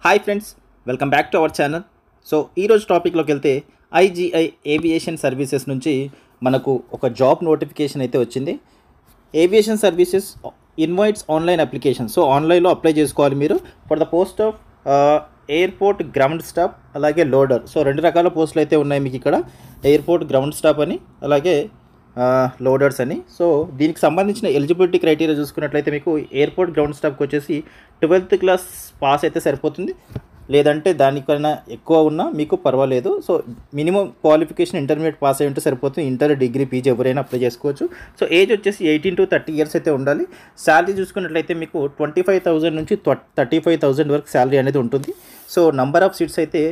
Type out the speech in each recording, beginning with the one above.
Hi friends, welcome back to our channel. So ఈరోజు టాపిక్లోకి వెళ్తే ఐజీఐ ఏవియేషన్ సర్వీసెస్ నుంచి మనకు ఒక జాబ్ నోటిఫికేషన్ అయితే వచ్చింది. Aviation services invites online application. So ఆన్లైన్లో అప్లై చేసుకోవాలి మీరు for the post of airport ground staff అలాగే లోడర్. సో రెండు రకాల పోస్టులు అయితే ఉన్నాయి మీకు ఇక్కడ, ఎయిర్పోర్ట్ గ్రౌండ్ స్టాఫ్ అని అలాగే లోడర్స్ అని. సో దీనికి సంబంధించిన ఎలిజిబిలిటీ క్రైటీరియా చూసుకున్నట్లయితే మీకు ఎయిర్పోర్ట్ గ్రౌండ్ స్టాఫ్కి వచ్చేసి 12th క్లాస్ పాస్ అయితే సరిపోతుంది, లేదంటే దానికన్నా ఎక్కువ ఉన్నా మీకు పర్వాలేదు. So minimum qualification intermediate pass అయి ఉంటే సరిపోతుంది. ఇంటర్, డిగ్రీ, పీజీ ఎవరైనా అప్లై చేసుకోవచ్చు. సో ఏజ్ వచ్చేసి 18 to 30 years అయితే ఉండాలి. శాలరీ చూసుకున్నట్లయితే మీకు 25,000 నుంచి 35,000 వరకు శాలరీ అనేది ఉంటుంది. సో నంబర్ ఆఫ్ సీట్స్ అయితే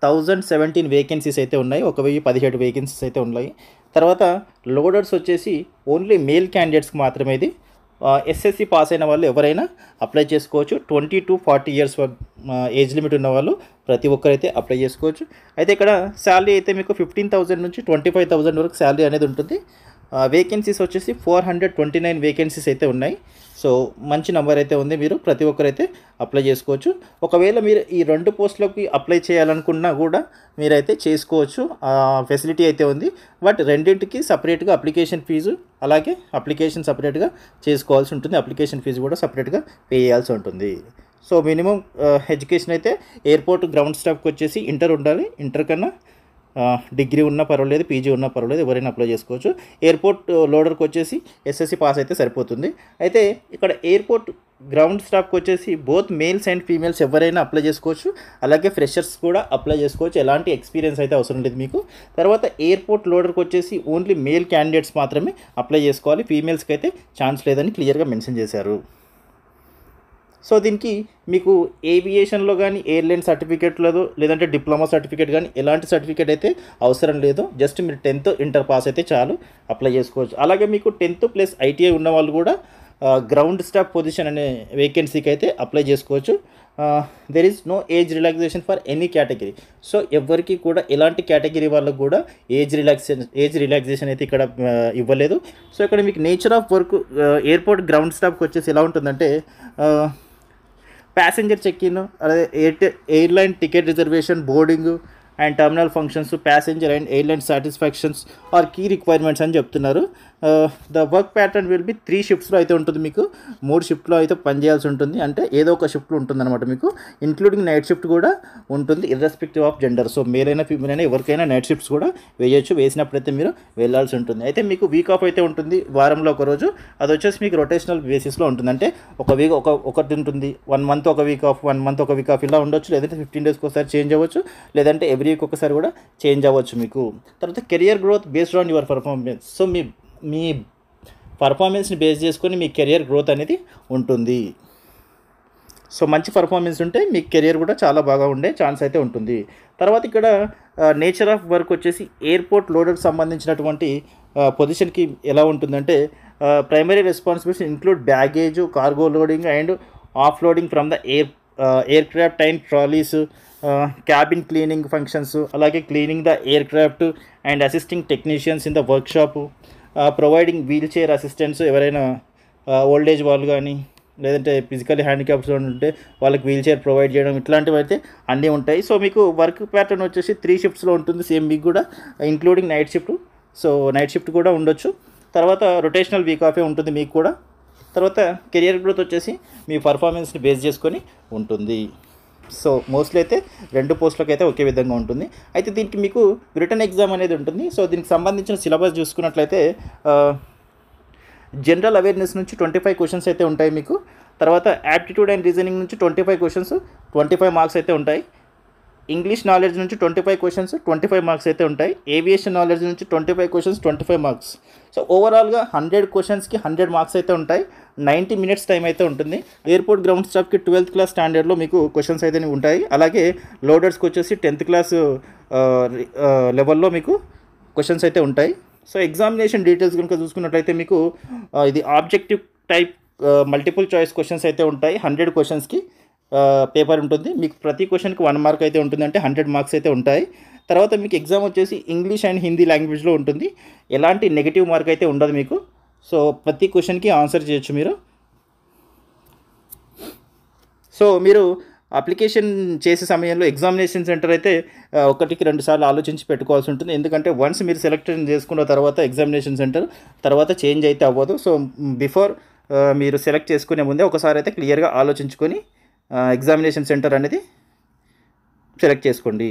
1017 వేకెన్సీస్ అయితే ఉన్నాయి, 1017 వేకెన్సీస్ అయితే ఉన్నాయి. తర్వాత లోడర్స్ వచ్చేసి ఓన్లీ మేల్ క్యాండిడేట్స్కి మాత్రమే ఇది. ఎస్ఎస్సి పాస్ అయిన వాళ్ళు ఎవరైనా అప్లై చేసుకోవచ్చు. 20 to 40 years ఏజ్ లిమిట్ ఉన్న వాళ్ళు ప్రతి ఒక్కరైతే అప్లై చేసుకోవచ్చు. అయితే ఇక్కడ శాలరీ అయితే మీకు 15,000 నుంచి 25,000 వరకు శాలరీ అనేది ఉంటుంది. వేకెన్సీస్ వచ్చేసి 429 వేకెన్సీస్ అయితే ఉన్నాయి. సో మంచి నెంబర్ అయితే ఉంది, మీరు ప్రతి ఒక్కరైతే అప్లై చేసుకోవచ్చు. ఒకవేళ మీరు ఈ రెండు పోస్టులకి అప్లై చేయాలనుకున్నా కూడా మీరైతే చేసుకోవచ్చు, ఫెసిలిటీ అయితే ఉంది. బట్ రెండింటికి సపరేట్గా అప్లికేషన్ ఫీజు అలాగే అప్లికేషన్ సపరేట్గా చేసుకోవాల్సి ఉంటుంది. అప్లికేషన్ ఫీజు కూడా సపరేట్గా పే చేయాల్సి ఉంటుంది. సో మినిమం ఎడ్యుకేషన్ అయితే ఎయిర్పోర్ట్ గ్రౌండ్ స్టాఫ్కి వచ్చేసి ఇంటర్ ఉండాలి. ఇంటర్ కన్నా డిగ్రీ ఉన్నా పర్వాలేదు, పీజీ ఉన్నా పర్వాలేదు, ఎవరైనా అప్లై చేసుకోవచ్చు. ఎయిర్పోర్ట్ లోడర్కి వచ్చేసి ఎస్ఎస్సి పాస్ అయితే సరిపోతుంది. అయితే ఇక్కడ ఎయిర్పోర్ట్ గ్రౌండ్ స్టాఫ్కి వచ్చేసి బోత్ మేల్స్ అండ్ ఫీమేల్స్ ఎవరైనా అప్లై చేసుకోవచ్చు, అలాగే ఫ్రెషర్స్ కూడా అప్లై చేసుకోవచ్చు. ఎలాంటి ఎక్స్పీరియన్స్ అయితే అవసరం లేదు మీకు. తర్వాత ఎయిర్పోర్ట్ లోడర్కి వచ్చేసి ఓన్లీ మేల్ క్యాండిడేట్స్ మాత్రమే అప్లై చేసుకోవాలి, ఫీమేల్స్కి అయితే ఛాన్స్ లేదని క్లియర్గా మెన్షన్ చేశారు. సో దీనికి మీకు ఏవియేషన్లో కానీ ఎయిర్లైన్ సర్టిఫికేట్ లేదు, లేదంటే డిప్లొమా సర్టిఫికేట్ కానీ ఎలాంటి సర్టిఫికేట్ అయితే అవసరం లేదు. జస్ట్ మీరు 10th ఇంటర్ పాస్ అయితే చాలు, అప్లై చేసుకోవచ్చు. అలాగే మీకు 10th ప్లస్ ఐటీఐ ఉన్న వాళ్ళు కూడా గ్రౌండ్ స్టాఫ్ పొజిషన్ అనే వేకెన్సీకి అయితే అప్లై చేసుకోవచ్చు. There is no age relaxation for any category. So ఎవరికి కూడా ఎలాంటి కేటగిరీ వాళ్ళకు కూడా ఏజ్ రిలాక్సేషన్ అయితే ఇక్కడ ఇవ్వలేదు. సో ఇక్కడ మీకు nature of work airport ground స్టాఫ్కి వచ్చేసి ఎలా ఉంటుందంటే ప్యాసింజర్ చెక్ ఇన్, అదే airline ticket reservation, boarding and terminal functions, passenger and airline satisfactions are key requirements అని చెప్తున్నారు. The work pattern will be 3 షిఫ్ట్స్లో అయితే ఉంటుంది. మీకు 3 షిఫ్ట్లో అయితే పనిచేయాల్సి ఉంటుంది, అంటే ఏదో ఒక షిఫ్ట్లో ఉంటుంది అనమాట మీకు. ఇంక్లూడింగ్ నైట్ షిఫ్ట్ కూడా ఉంటుంది, irrespective of gender. So male అయినా ఫీమేల్ అయినా ఎవరికైనా నైట్ షిఫ్ట్స్ కూడా వేయచ్చు, వేసినప్పుడైతే మీరు వెళ్ళాల్సి ఉంటుంది. అయితే మీకు వీక్ ఆఫ్ అయితే ఉంటుంది, వారంలో ఒక రోజు. అది వచ్చేసి మీకు రొటేషనల్ బేసిస్లో ఉంటుంది, అంటే ఒక వీక్ ఒకటి ఉంటుంది, 1 month ఒక వీక్ ఆఫ్, 1 month ఒక వీక్ ఆఫ్ ఇలా ఉండొచ్చు, లేదంటే 15 days ఒకసారి చేంజ్ అవ్వచ్చు, లేదంటే ఎవ్రీ వీక్ ఒకసారి కూడా చేంజ్ అవ్వచ్చు మీకు. తర్వాత career growth based on your performance. So మీ పర్ఫార్మెన్స్ని బేస్ చేసుకొని మీ కెరియర్ గ్రోత్ అనేది ఉంటుంది. సో మంచి పర్ఫార్మెన్స్ ఉంటే మీ కెరియర్ కూడా చాలా బాగా ఉండే ఛాన్స్ అయితే ఉంటుంది. తర్వాత ఇక్కడ నేచర్ ఆఫ్ వర్క్ వచ్చేసి ఎయిర్పోర్ట్ లోడర్కి సంబంధించినటువంటి పొజిషన్కి ఎలా ఉంటుందంటే primary responsibilities include baggage, cargo loading and off loading from the aircraft and trolleys, cabin cleaning functions, అలాగే cleaning the aircraft and assisting technicians in the workshop, providing wheel chair assistants, ఎవరైనా old age వాళ్ళు కానీ లేదంటే physically handicaps ఉంటే వాళ్ళకి wheel chair provide చేయడం, ఇట్లాంటివి అయితే అన్నీ ఉంటాయి. సో మీకు వర్క్ ప్యాటర్న్ వచ్చేసి 3 షిఫ్ట్స్లో ఉంటుంది, సేమ్ మీకు కూడా including night shift. So night shift కూడా ఉండొచ్చు. తర్వాత రొటేషనల్ వీక్ ఆఫే ఉంటుంది మీకు కూడా. తర్వాత కెరియర్ గ్రోత్ వచ్చేసి మీ పర్ఫార్మెన్స్ని బేస్ చేసుకొని ఉంటుంది. సో మోస్ట్లీ అయితే 2 పోస్టులకు అయితే ఒకే విధంగా ఉంటుంది. అయితే దీనికి మీకు రిటన్ ఎగ్జామ్ అనేది ఉంటుంది. సో దీనికి సంబంధించిన సిలబస్ చూసుకున్నట్లయితే జనరల్ అవేర్నెస్ నుంచి 25 క్వశ్చన్స్ అయితే ఉంటాయి మీకు. తర్వాత యాప్టిట్యూడ్ అండ్ రీజనింగ్ నుంచి 25 క్వశ్చన్స్, 25 మార్క్స్ అయితే ఉంటాయి. ఇంగ్లీష్ నాలెడ్జ్ నుంచి 25 క్వశ్చన్స్, 25 మార్క్స్ అయితే ఉంటాయి. ఏవియేషన్ నాలెడ్జ్ నుంచి 25 క్వశ్చన్స్, 25 మార్క్స్. సో ఓవరాల్గా 100 క్వశ్చన్స్కి 100 మార్క్స్ అయితే ఉంటాయి. 90 minutes టైం అయితే ఉంటుంది. ఎయిర్పోర్ట్ గ్రౌండ్ స్టాఫ్కి 12th క్లాస్ స్టాండర్డ్లో మీకు క్వశ్చన్స్ అయితే ఉంటాయి. అలాగే లోడర్స్కి వచ్చేసి 10th క్లాస్ లెవెల్లో మీకు క్వశ్చన్స్ అయితే ఉంటాయి. సో ఎగ్జామినేషన్ డీటెయిల్స్ కనుక చూసుకున్నట్లయితే మీకు ఇది objective type multiple choice questions అయితే ఉంటాయి. 100 క్వశ్చన్స్కి పేపర్ ఉంటుంది. మీకు ప్రతి క్వశ్చన్కి 1 మార్క్ అయితే ఉంటుంది, అంటే 100 మార్క్స్ అయితే ఉంటాయి. తర్వాత మీకు ఎగ్జామ్ వచ్చేసి ఇంగ్లీష్ అండ్ హిందీ లాంగ్వేజ్లో ఉంటుంది. ఎలాంటి నెగిటివ్ మార్క్ అయితే ఉండదు మీకు. సో ప్రతి క్వశ్చన్కి ఆన్సర్ చేయొచ్చు మీరు. సో మీరు అప్లికేషన్ చేసే సమయంలో ఎగ్జామినేషన్ సెంటర్ అయితే ఒకటికి 2 సార్లు ఆలోచించి పెట్టుకోవాల్సి ఉంటుంది. ఎందుకంటే వన్స్ మీరు సెలెక్షన్ చేసుకున్న తర్వాత ఎగ్జామినేషన్ సెంటర్ తర్వాత చేంజ్ అయితే అవ్వదు. సో బిఫోర్ మీరు సెలెక్ట్ చేసుకునే ముందే ఒకసారి అయితే క్లియర్గా ఆలోచించుకొని ఎగ్జామినేషన్ సెంటర్ అనేది సెలెక్ట్ చేసుకోండి.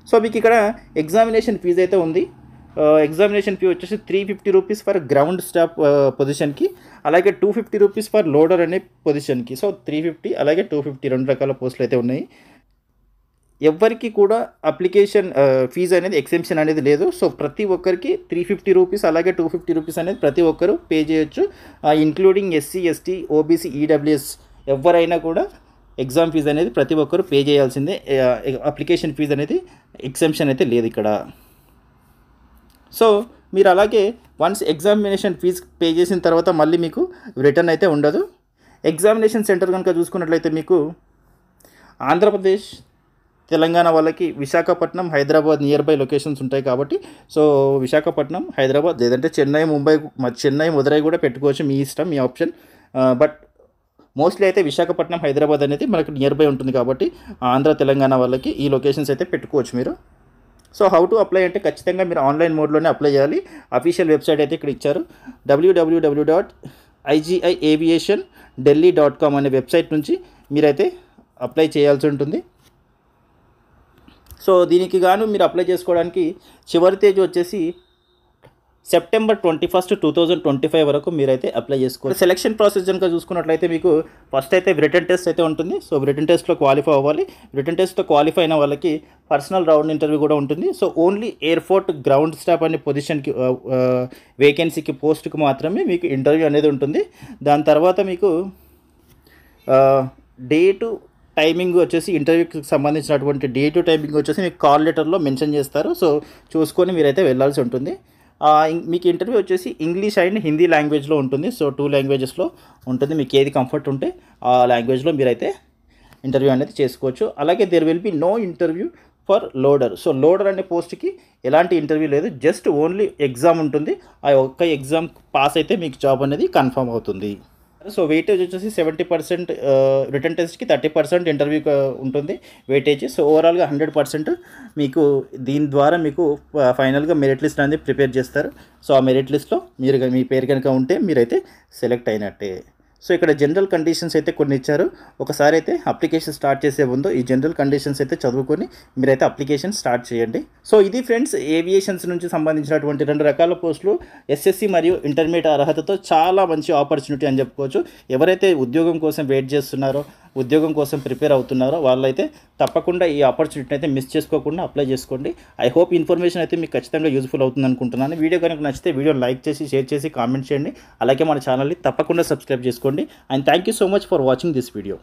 సో మీకు ఇక్కడ ఎగ్జామినేషన్ ఫీజు అయితే ఉంది. ఎగ్జామినేషన్ ఫీ వచ్చేసి 350 రూపీస్ ఫర్ గ్రౌండ్ స్టాఫ్ పొజిషన్కి, అలాగే 250 రూపీస్ ఫర్ లోడర్ అనే పొజిషన్కి. సో 350 అలాగే 250 2 రకాల పోస్టులు అయితే ఉన్నాయి. ఎవరికి కూడా అప్లికేషన్ ఫీజు అనేది ఎక్సెంప్షన్ అనేది లేదు. సో ప్రతి ఒక్కరికి 350 రూపీస్ అలాగే 250 రూపీస్ అనేది ప్రతి ఒక్కరు పే చేయొచ్చు, including SC, ST, OBC, EWS ఎవరైనా కూడా ఎగ్జామ్ ఫీజు అనేది ప్రతి ఒక్కరు పే చేయాల్సిందే. అప్లికేషన్ ఫీజు అనేది ఎక్సెంప్షన్ అయితే లేదు ఇక్కడ. సో మీరు అలాగే వన్స్ ఎగ్జామినేషన్ ఫీజు పే చేసిన తర్వాత మళ్ళీ మీకు రిటర్న్ అయితే ఉండదు. ఎగ్జామినేషన్ సెంటర్ కనుక చూసుకున్నట్లయితే మీకు ఆంధ్రప్రదేశ్, తెలంగాణ వాళ్ళకి Visakhapatnam, Hyderabad near by locations ఉంటాయి కాబట్టి సో విశాఖపట్నం, హైదరాబాద్ లేదంటే చెన్నై, ముంబై, చెన్నై, మదురై కూడా పెట్టుకోవచ్చు, మీ ఇష్టం, మీ ఆప్షన్. బట్ మోస్ట్లీ అయితే విశాఖపట్నం, హైదరాబాద్ అనేది మనకు నియర్ బై ఉంటుంది కాబట్టి ఆంధ్ర, తెలంగాణ వాళ్ళకి ఈ లొకేషన్స్ అయితే పెట్టుకోవచ్చు మీరు. సో హౌ టు అప్లై అంటే ఖచ్చితంగా మీరు ఆన్లైన్ మోడ్లోనే అప్లై చేయాలి. అఫీషియల్ వెబ్సైట్ అయితే ఇక్కడ ఇచ్చారు, www.igiaviationdelhi.com అనే వెబ్సైట్ నుంచి మీరైతే అప్లై చేయాల్సి ఉంటుంది. సో దీనికి గాను మీరు అప్లై చేసుకోవడానికి చివరి తేదీ వచ్చేసి సెప్టెంబర్ 21, 2025 వరకు మీరైతే అప్లై చేసుకోవాలి. సెలక్షన్ ప్రాసెస్ కనుక చూసుకున్నట్లయితే మీకు ఫస్ట్ అయితే రిటన్ టెస్ట్ అయితే ఉంటుంది. సో రిటన్ టెస్ట్లో క్వాలిఫై అవ్వాలి. రిటన్ టెస్ట్లో క్వాలిఫై అయిన వాళ్ళకి పర్సనల్ రౌండ్ ఇంటర్వ్యూ కూడా ఉంటుంది. So only airport ground staff అనే పొజిషన్కి వేకెన్సీకి పోస్ట్కి మాత్రమే మీకు ఇంటర్వ్యూ అనేది ఉంటుంది. దాని తర్వాత మీకు డేటు టైమింగ్ వచ్చేసి ఇంటర్వ్యూకి సంబంధించినటువంటి డేటు టైమింగ్ వచ్చేసి మీకు కాల్ లెటర్లో మెన్షన్ చేస్తారు. సో చూసుకొని మీరైతే వెళ్ళాల్సి ఉంటుంది. మీకు ఇంటర్వ్యూ వచ్చేసి ఇంగ్లీష్ అండ్ హిందీ లాంగ్వేజ్లో ఉంటుంది. సో 2 లాంగ్వేజెస్లో ఉంటుంది. మీకు ఏది కంఫర్ట్ ఉంటే ఆ లాంగ్వేజ్లో మీరైతే ఇంటర్వ్యూ అనేది చేసుకోవచ్చు. అలాగే there will be no interview for loader. So loader అనే పోస్ట్కి ఎలాంటి ఇంటర్వ్యూ లేదు, జస్ట్ ఓన్లీ ఎగ్జామ్ ఉంటుంది. ఆ ఒక్క ఎగ్జామ్ పాస్ అయితే మీకు జాబ్ అనేది కన్ఫర్మ్ అవుతుంది. సో వెయిటేజ్ వచ్చేసి 70% రిటర్న్ టెస్ట్కి, 30% ఇంటర్వ్యూకి ఉంటుంది వెయిటేజ్. సో ఓవరాల్గా 100% మీకు దీని ద్వారా మీకు ఫైనల్గా మెరిట్ లిస్ట్ అనేది ప్రిపేర్ చేస్తారు. సో ఆ మెరిట్ లిస్ట్లో మీరు మీ పేరు కనుక ఉంటే మీరైతే సెలెక్ట్ అయినట్టే. సో ఇక్కడ జనరల్ కండిషన్స్ అయితే కొన్ని ఇచ్చారు. ఒకసారి అయితే అప్లికేషన్ స్టార్ట్ చేసే ముందు ఈ జనరల్ కండిషన్స్ అయితే చదువుకొని మీరైతే అప్లికేషన్ స్టార్ట్ చేయండి. సో ఇది ఫ్రెండ్స్ ఏవియేషన్స్ నుంచి సంబంధించినటువంటి 2 రకాల పోస్టులు, ఎస్ఎస్సి మరియు ఇంటర్మీడియట్ అర్హతతో చాలా మంచి ఆపర్చునిటీ అని చెప్పుకోవచ్చు. ఎవరైతే ఉద్యోగం కోసం వెయిట్ చేస్తున్నారో, ఉద్యోగం కోసం ప్రిపేర్ అవుతున్నారో వాళ్ళైతే తప్పకుండా ఈ ఆపర్చునిటీని అయితే మిస్ చేసుకోకుండా అప్లై చేసుకోండి. ఐ హోప్ ఇన్ఫర్మేషన్ అయితే మీకు ఖచ్చితంగా యూజ్ఫుల్ అవుతుంది అనుకుంటున్నాను. వీడియో కనుక నచ్చితే వీడియో లైక్ చేసి, షేర్ చేసి, కామెంట్ చేయండి. అలాగే మన ఛానల్ని తప్పకుండా సబ్స్క్రైబ్ చేసుకోండి. And thank you so much for watching this video.